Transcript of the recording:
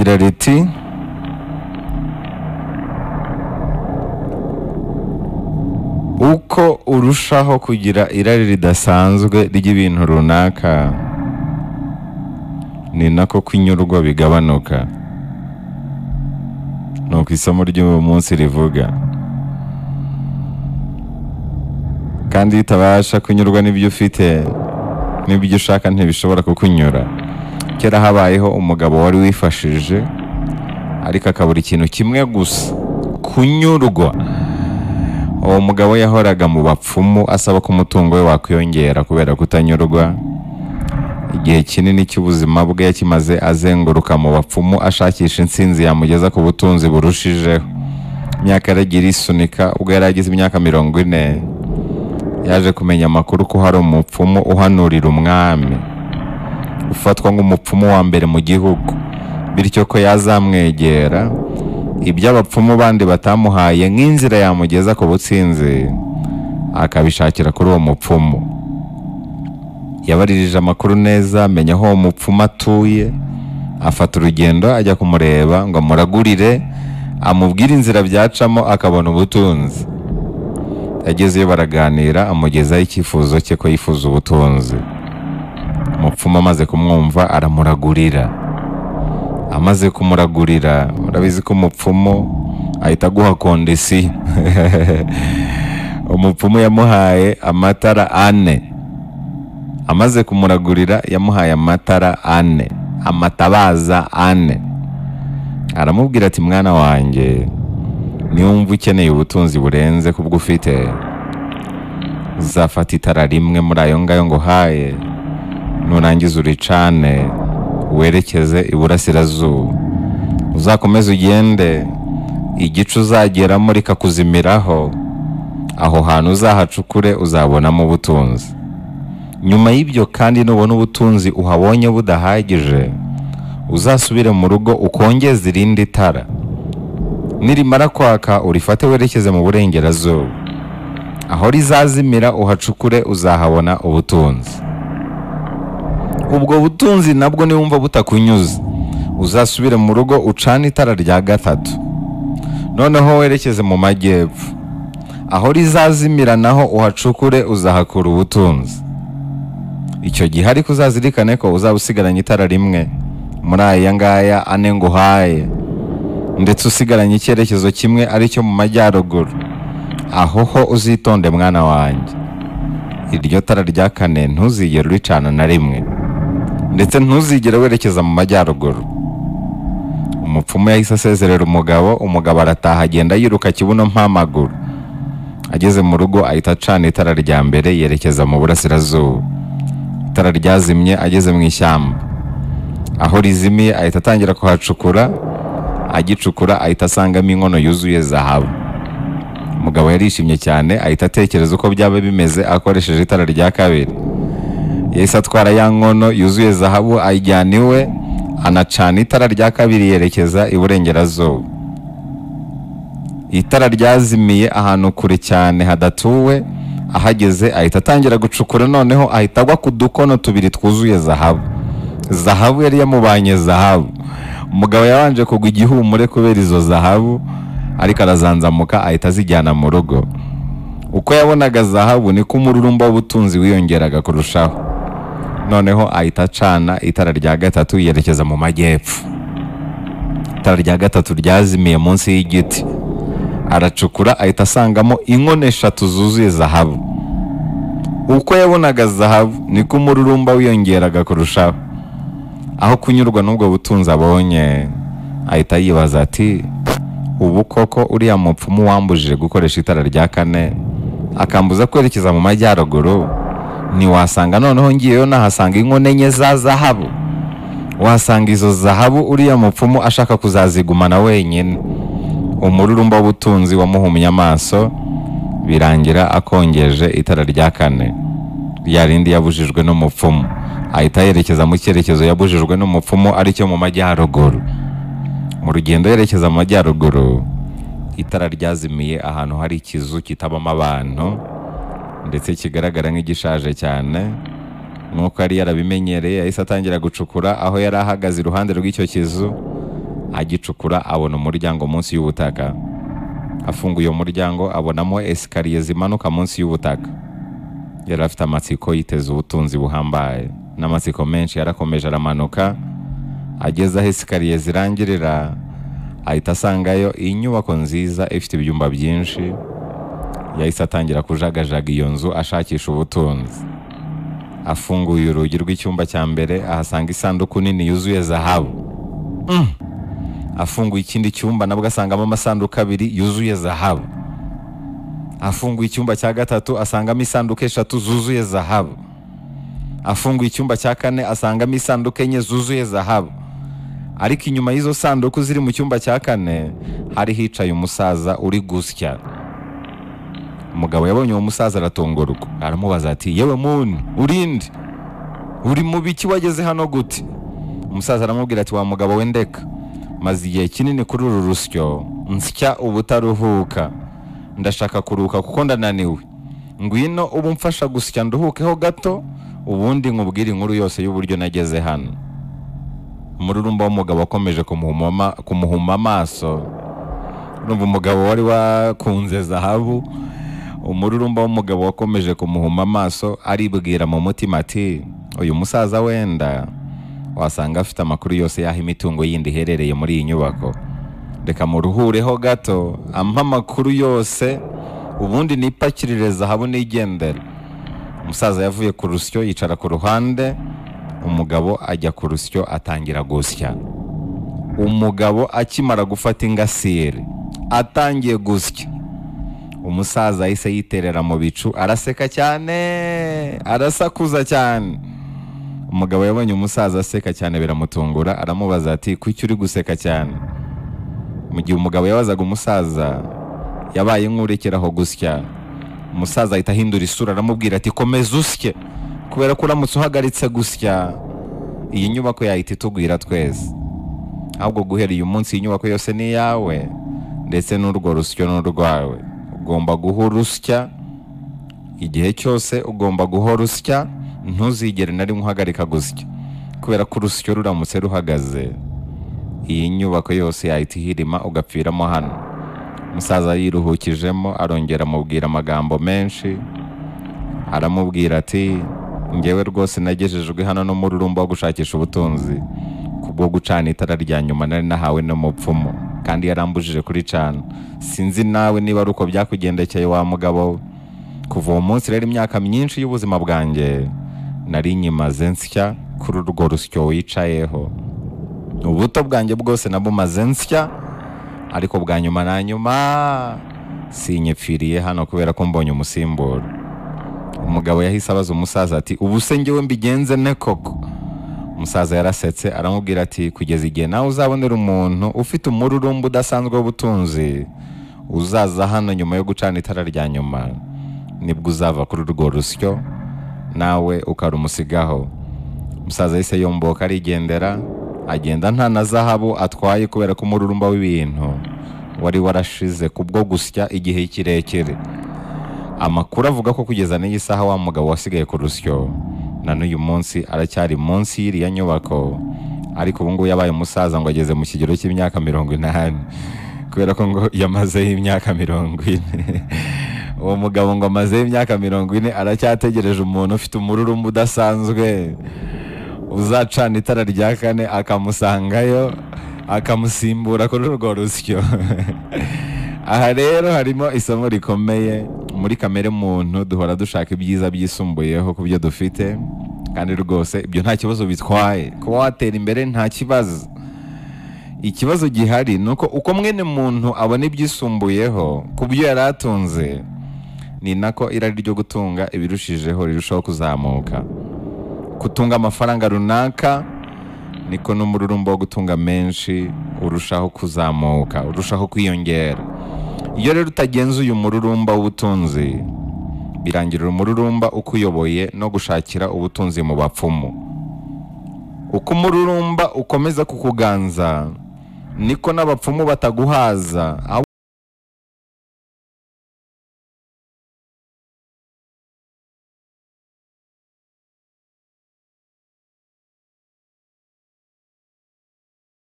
rigira riti uko urushaho kugira irari ridasanzwe ry'ibintu runaka ni nako kunyurwa bigabanuka. Nuko isomo ry'uyu munsi rivuga. Kandi utabasha kunyurwa n'ibyo ufite n'ibyo ushaka ntibishobora kukunyura. Kera habayeho umugabo wari wifashije ariko akabura ikintu kimwe gusa, kunyurwa. Uwo mugabo yahoraga mu bapfumu asaba ko umutungo we wakwiyongera kubera kutanyurwa. Igihe kinini cy'ubuzima bwe yakimaze azenguruka mu bapfumu ashakisha intsinzi yamugeza ku butunzi burushijeho. Imyaka yaragiye isunika, ubwo yari agize imyaka 40 yaje kumenya amakuru ko hari umupfumu uhanurira umwami, ufatwa nk'umupfumu wa mbere mu gihugu, bityo ko yazamwegera ibyo abapfumu bandi batamuhaye nk'inzira yamugeza ku butsinzi akabishakira kuri uwo mupfumu. Yabaririje amakuru neza, amenya aho uwo mupfumu atuye, afata urugendo ajya kumureba ngo amuragurire, amubwire inzira byacamo akabona ubutunzi. Yagezeyo baraganira, amugezaho icyifuzo cye ko yifuza ubutunzi. Umupfumu amaze kumwumva aramuragurira. Amaze kumuragurira, urabizi ko umupfumu ahita aguha kondisiyo. Umupfumu yamuhaye amatara 4. Amaze kumuragurira yamuhaye amatara 4, amatabaza 4. Aramubwira ati mwana wanjye, niwumva ukeneye ubutunzi burenze kubwo ufite, uzafata itara rimwe muri ayo ngayo ngo haye, nurangiza uricane werekeze iburasirazuba. Uzakomeza ugende, igicu uzageramo rikakuzimiraho, aho hantu uzahacukure uzabonamo ubutunzi. Nyuma y'ibyo kandi nubona ubutunzi uhabonye budahagije, uzasubire mu rugo ukongeza irindi tara. Nirimara kwaka urifate werekeze mu burengerazuba, aho rizazimira uhacukure uzahabona ubutunzi. Ubwo butunzi nabwo niwumva butakunyuze, uzasubire mu rugo ucane itara rya 3, noneho werekeze mu majyepfo, aho rizazimira naho uhacukure uzahakura ubutunzi. Icyo gihe ariko uzazirikane ko uzaba usigaranye itara rimwe muri aya ngaya 4 ngo haye, ndetse usigaranye icyerekezo kimwe ari cyo mu majyaruguru. Aho ho uzitonde mwana wanjye, iryo tara rya 4 ntuzigere uricana na rimwe, ndetse ntuzigere werekeza mu majyaruguru. Umupfumu yahise asezerera umugabo arataha, agenda yiruka kibuno mpamaguru. Ageze mu rugo ahita acana itara rya mbere yerekeza mu burasirazuba. Itara ryazimye ageze mu ishyamba, aho rizimiye ahita atangira kuhacukura. Agicukura ahita asangamo inkono yuzuye zahabu. Umugabo yarishimye cyane, ahita atekereza uko byaba bimeze akoresheje itara rya 2. Yahise atwara ya nkono yuzuye zahabu ayijyana iwe, anacana itara rya 2 yerekeza iburengerazuba. Itara ryazimiye ahantu kure cyane hadatuwe. Ahageze ahita atangira gucukura, noneho ahita agwa ku dukono 2 twuzuye zahabu. Zahabu yari yamubanye zahabu. Umugabo yabanje kugwa igihumure kubera izo zahabu, ariko arazanzamuka ahita azijyana mu rugo. Uko yabonaga zahabu niko umururumba w'ubutunzi wiyongeraga kurushaho. Noneho ahita acana itara rya 3 yerekeza mu majyepfo. Itara rya 3 ryazimiye munsi y'igiti. Aracukura ahita asangamo inkono 3 zuzuye zahabu. Uko yabonaga zahabu niko umururumba wiyongeraga kurushaho. Aho kunyurwa n'ubwo butunzi abonye, ahita yibaza ati ubu koko uriya mupfumu wambujije gukoresha itara rya 4 akambuza kwerekeza mu majyaruguru, ntiwasanga noneho ngiyeyo nahasanga inkono 4 za zahabu? Wasanga izo zahabu uriya mupfumu ashaka kuzazigumana wenyine. Umururumba w'ubutunzi wamuhumye amaso, birangira akongeje itara rya 4, yarindi yabujijwe n'umupfumu. Ahita yerekeza mu cyerekezo yabujijwe n'umupfumu ari cyo mu majyaruguru. Mu rugendo yerekeza mu majyaruguru, itara ryazimiye ahantu hari ikizu kitabamo abantu, ndetse kigaragara nk'igishaje cyane. Nuko yari yarabimenyereye, yahise atangira gucukura aho yari ahagaze iruhande rw'icyo kizu. agicukura abona umuryango munsi y'ubutaka. Afunguye umuryango abonamo esikariye zimanuka munsi y'ubutaka. Yari afite amatsiko yiteze ubutunzi buhambaye, n'amatsiko menshi yarakomeje aramanuka. Ageze aho esikariye zirangirira ahita asangayo inyubako nziza ifite ibyumba byinshi. Yahise atangira kujagajaga iyo nzu ashakisha ubutunzi. Afunguye urugi rw'icyumba cya mbere ahasanga isanduku nini yuzuye zahabu. Afunguye ikindi cyumba nabwo asangamo amasanduku 2 yuzuye zahabu. Afunguye icyumba cya gatatu asangamo isanduku 3 zuzuye zahabu. Afunguye icyumba cya 4 asangamo isanduku 4 zuzuye zahabu. Ariko inyuma y'izo sanduku ziri mu cyumba cya 4 hari hicaye umusaza uri gusya. Umugabo yabonye uwo musaza aratungurwa, aramubaza ati yewe muntu urinde, uri mu biki wageze hano gute? Umusaza aramubwira ati wa mugabo we ndeka, maze igihe kinini kuri uru rusyo nsya ubutaruhuka, ndashaka kuruhuka kuko ndananiwe. Ngwino ubu mfasha gusya nduhukeho gato ubundi nkubwire inkuru yose y'uburyo nageze hano. Umururumba w'umugabo wakomeje kumuhuma amaso. Urumva umugabo wari wakunze zahabu, umururumba w'umugabo wakomeje kumuhuma amaso aribwira mu mutima ati uyu musaza wenda wasanga afite amakuru yose yaho imitungo yindi iherereye muri iyi nyubako. Reka muruhureho gato ampa amakuru yose ubundi nipakirire zahabu nigendera. Umusaza yavuye ku rusyo yicara ku ruhande, umugabo ajya ku rusyo atangira gusya. Umugabo akimara gufata ingasire atangiye gusya, umusaza yahise yiterera mu bicu araseka cyane, arasakuza cyane. Umugabo yabonye umusaza aseka cyane biramutungura, aramubaza ati kuki uri guseka cyane? Mu gihe umugabo yabazaga umusaza yabaye nk'urekeraho gusya, umusaza ahita ahindura isura aramubwira ati komeza usye, kubera ko uramutse uhagaritse gusya iyi nyubako yahita itugwira twese. Ahubwo guhera uyu munsi iyi nyubako yose ni iyawe ndetse n'urwo rusyo n'urwawe. Ugomba guhora usya igihe cyose, ugomba guhora usya, ntuzigere na rimwe uhagarika gusya, kubera ko urusyo ruramutse ruhagaze iyi nyubako yose yahita ihirima ugapfiramo hano. Umusaza yiruhukijemo arongera amubwira amagambo menshi, aramubwira ati ngewe rwose nagejejwe hano n'umururumba wo gushakisha ubutunzi kubwo gucana itara rya nyuma nari nahawe n'umupfumu, kandi yarambujije kuricana. Sinzi nawe niba ari uko byakugendekeye wa mugabo. Kuva uwo munsi rero imyaka myinshi y'ubuzima bwanjye nari nyimaze nsya kuri urwo rusyo wicayeho. Ubuto bwanjye bwose nabumaze nsya, ariko bwa nyuma na nyuma sinyipfiriye hano kubera ko mbonye umusimbura. Umugabo yahise abaza umusaza ati ubu se njyewe mbigenze ne koko? Umusaza yarasetse aramubwira ati kugeza igihe nawe uzabonera umuntu ufite umururumba udasanzwe w'ubutunzi uzaza hano nyuma yo gucana itara rya nyuma, nibwo uzava kuri urwo rusyo nawe ukarumusigaho. Umusaza yahise yomboka arigendera, agenda nta na zahabu atwaye kubera ko umururumba w'ibintu wari warashize kubwo gusya igihe kirekire. Amakuru avuga ko kugeza n'iyi saha wa mugabo wasigaye ku rusyo na n'uyu munsi aracyari munsi y'iriya nyubako, ariko ubu ngubu yabaye umusaza ngo ageze mu kigero cy'imyaka 80, kubera ko ngo yamazeho imyaka 40. Uwo mugabo ngo amazeho imyaka 40 aracyategereje umuntu ufite umururumba udasanzwe uzacana itara rya 4 akamusangayo akamusimbura kuri urwo rusyo. Aha rero harimo isomo rikomeye. Muri kamere muntu duhora dushaka ibyiza byisumbuyeho ku byo dufite, kandi rwose ibyo nta kibazo bitwaye. Kuba watera imbere nta kibazo. Ikibazo gihari nuko uko mwene muntu abona ibyisumbuyeho ku byo yari atunze, ni nako irari ryo gutunga ibirushijeho rirushaho kuzamuka. Kutunga amafaranga runaka niko n'umururumba wo gutunga menshi urushaho kuzamuka, urushaho kwiyongera. Iyo rero utagenzuye umururumba w'ubutunzi, birangirira umururumba ukuyoboye no gushakira ubutunzi mu bapfumu. Uko umururumba ukomeza kukuganza niko n'abapfumu bataguhaza, ahubwo